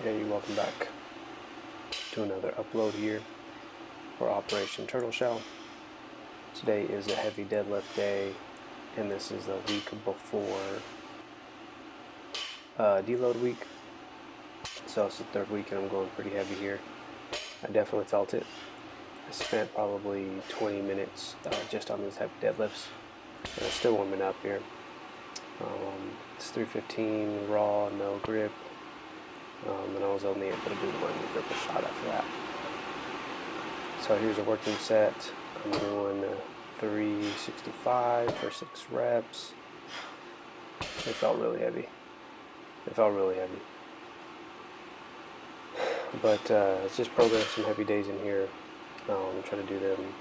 Hey, welcome back to another upload here for Operation Turtle Shell. Today is a heavy deadlift day, and this is the week before deload week. So it's the third week, and I'm going pretty heavy here. I definitely felt it. I spent probably 20 minutes just on these heavy deadlifts, and it's still warming up here. It's 315 raw, no grip. And I was only able to do one grip a shot after that. So here's a working set. I'm doing 365 for 6 reps. It felt really heavy. But it's just programmed some heavy days in here. Try to do them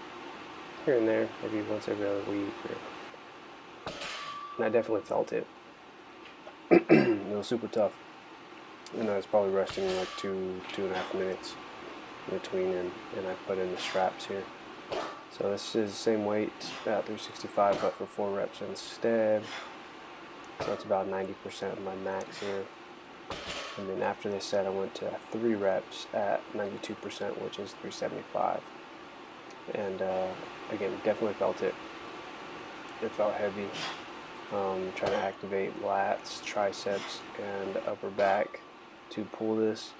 here and there, maybe once every other week. And I definitely felt it. It was super tough. And I was probably resting like 2.5 minutes in between, and I put in the straps here. So this is the same weight, 365, but for 4 reps instead. So that's about 90% of my max here. And then after this set, I went to 3 reps at 92%, which is 375. And again, definitely felt it. It felt heavy. Trying to activate lats, triceps, and upper back to pull this,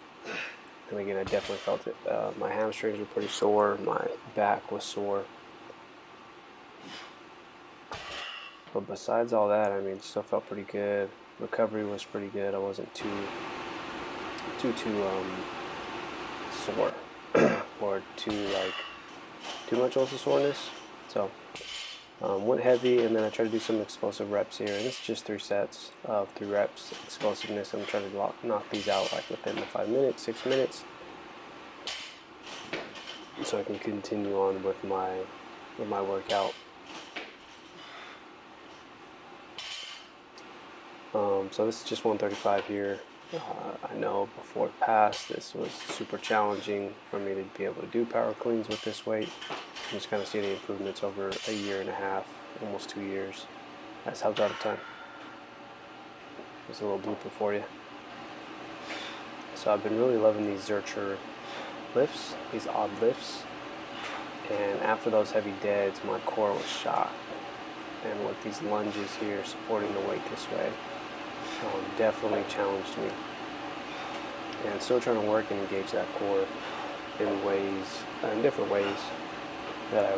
and again I definitely felt it. My hamstrings were pretty sore, my back was sore, but besides all that, I mean, still felt pretty good. Recovery was pretty good. I wasn't too sore or too much also soreness. So went heavy, and then I tried to do some explosive reps here, and it's just 3 sets of 3 reps explosiveness. I'm trying to knock these out like within the 5 minutes, 6 minutes, so I can continue on with my workout. So this is just 135 here. I know before it passed, this was super challenging for me to be able to do power cleans with this weight. I'm just kind of seeing the improvements over a year and a half, almost 2 years. That's helped out a ton. There's a little blooper for you. So I've been really loving these Zercher lifts, these odd lifts. And after those heavy deads, my core was shot. And with these lunges here, supporting the weight this way, definitely challenged me. And still trying to work and engage that core in different ways that I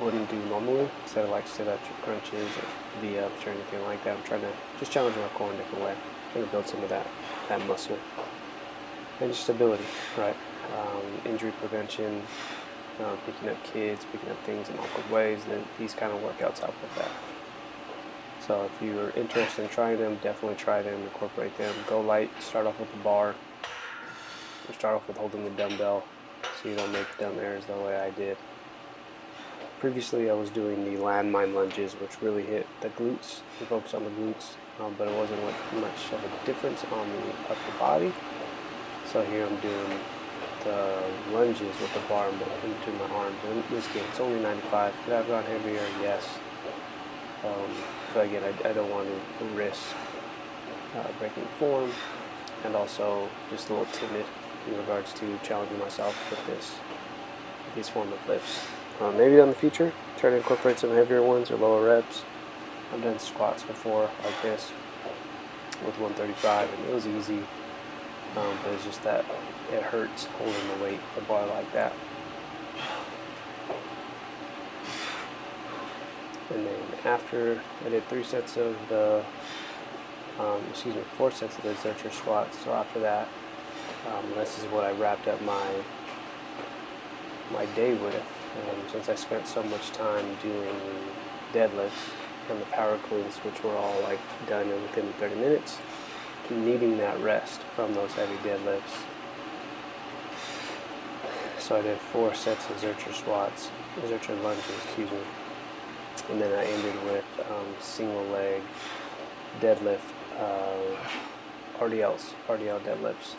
wouldn't do normally, instead of like sit-ups or crunches or V-ups or anything like that. I'm trying to just challenge my core in a different way. I'm trying to build some of that muscle and just stability, right? Injury prevention, picking up kids, picking up things in awkward ways. Then these kind of workouts help with that. So if you're interested in trying them, definitely try them, incorporate them. Go light, start off with the bar, or start off with holding the dumbbell so you don't make dumb errors the way I did. Previously I was doing the landmine lunges, which really hit the glutes and focused on the glutes, but it wasn't much of a difference on the upper body. So here I'm doing the lunges with the bar in between my arms. In this case, it's only 95. Could I have gone heavier? Yes. But again, I don't want to risk breaking form, and also just a little timid in regards to challenging myself with these form of lifts. Maybe in the future, try to incorporate some heavier ones or lower reps. I've done squats before like this with 135, and it was easy, but it's just that it hurts holding the weight, the bar like that. And then after I did 4 sets of the Zercher squats. So after that, this is what I wrapped up my day with. Since I spent so much time doing deadlifts and the power cleans, which were all like done within 30 minutes, needing that rest from those heavy deadlifts. So I did 4 sets of Zercher lunges, and then I ended with single leg deadlift, RDL deadlifts.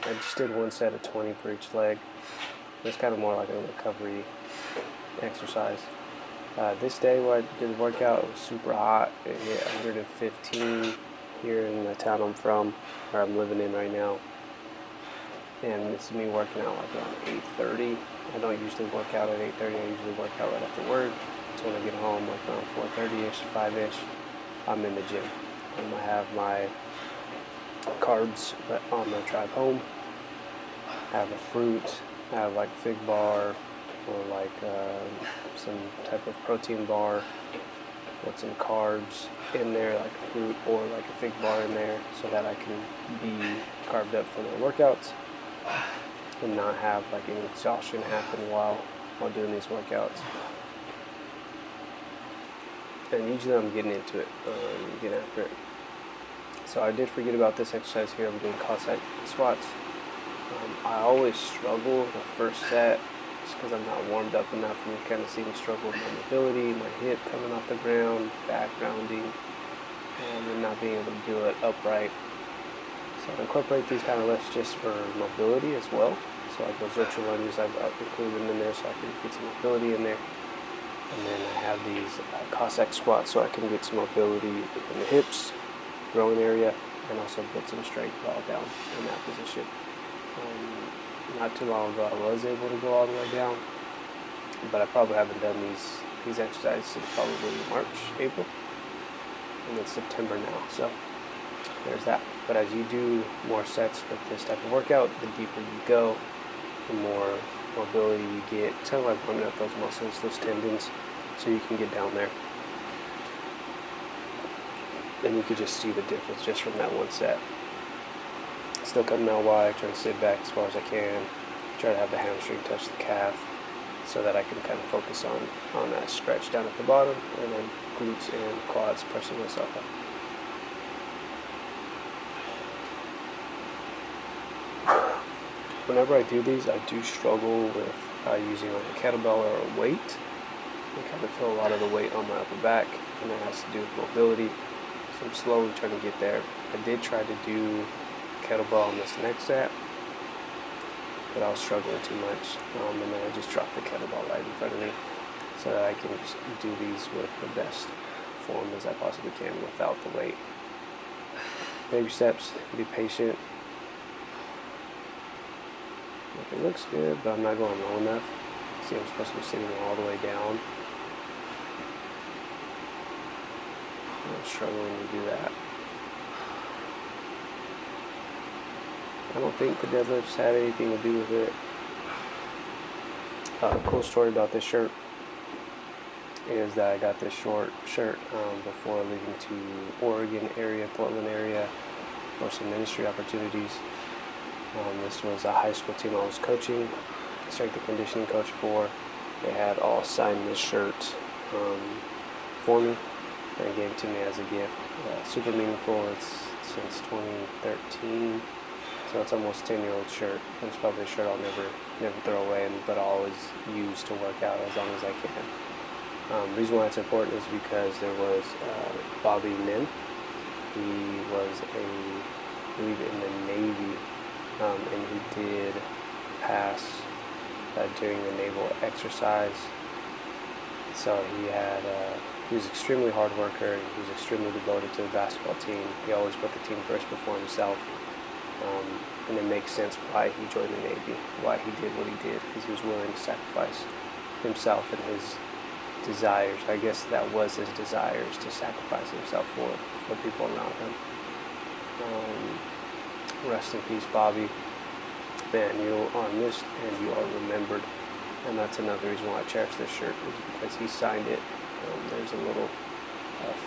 I just did 1 set of 20 per each leg. It's kind of more like a recovery exercise. This day when I did the workout, it was super hot. It hit 115 here in the town I'm from, or I'm living in right now. and this is me working out like around 8:30. I don't usually work out at 8:30. I usually work out right after work. So when I get home, like around 4:30ish, 5ish, I'm in the gym. I have my carbs on the drive home. I have a fruit. I have like a fig bar or like some type of protein bar with some carbs in there, like a fruit or like a fig bar in there, so that I can be carved up for the workouts and not have like any exhaustion happen while doing these workouts. And usually I'm getting into it, getting after it. So I did forget about this exercise here. I'm doing Cossack squats. I always struggle the first set just because I'm not warmed up enough, and you kind of see me struggle with my mobility, my hip coming off the ground, back rounding, and not being able to do it upright. So I incorporate these kind of lifts just for mobility as well. So like those virtual lunges, I've included them in there so I can get some mobility in there. And then I have these Cossack squats so I can get some mobility in the hips, growing area, and also build some strength while down in that position. Not too long ago I was able to go all the way down, but I probably haven't done these exercises since probably March, April, and it's September now, so there's that. But as you do more sets with this type of workout, the deeper you go, the more mobility you get. It's kind of like warming up those muscles, those tendons, so you can get down there. And you could just see the difference just from that one set. Still cutting out wide, trying to sit back as far as I can, try to have the hamstring touch the calf so that I can kind of focus on that stretch down at the bottom, and then glutes and quads pressing myself up. Whenever I do these, I do struggle with using like a kettlebell or a weight. I kind of feel a lot of the weight on my upper back, and that has to do with mobility. So I'm slowly trying to get there. I did try to do kettlebell on this next set, but I was struggling too much, and then I just dropped the kettlebell right in front of me so that I can just do these with the best form as I possibly can without the weight. Baby steps, be patient. It looks good, but I'm not going low enough. See, I'm supposed to be sitting all the way down. I'm struggling to do that. I don't think the deadlifts had anything to do with it. Cool story about this shirt is that I got this short shirt before leaving to Oregon area, Portland area for some ministry opportunities. This was a high school team I was coaching, strength and conditioning coach for. They had all signed this shirt for me and gave it to me as a gift. Super meaningful. It's since 2013. So it's almost a 10-year-old shirt. It's probably a shirt I'll never throw away, but I'll always use to work out as long as I can. The reason why it's important is because there was Bobby Nin. He was I believe in the Navy, and he did pass during the naval exercise. So he was an extremely hard worker. He was extremely devoted to the basketball team. He always put the team first before himself. And it makes sense why he joined the Navy, why he did what he did, because he was willing to sacrifice himself and his desires. I guess that was his desires, to sacrifice himself for people around him. Rest in peace, Bobby. Man, you are missed and you are remembered. And that's another reason why I cherish this shirt, is because he signed it. There's a little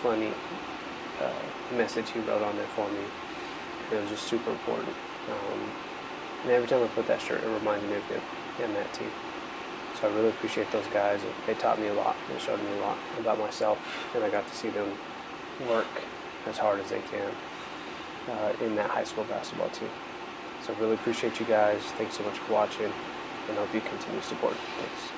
funny message he wrote on there for me. It was just super important. And every time I put that shirt, it reminds me of him and that team. So I really appreciate those guys. They taught me a lot. They showed me a lot about myself, and I got to see them work as hard as they can in that high school basketball team. So I really appreciate you guys. Thanks so much for watching, and I hope you continue to support. Thanks.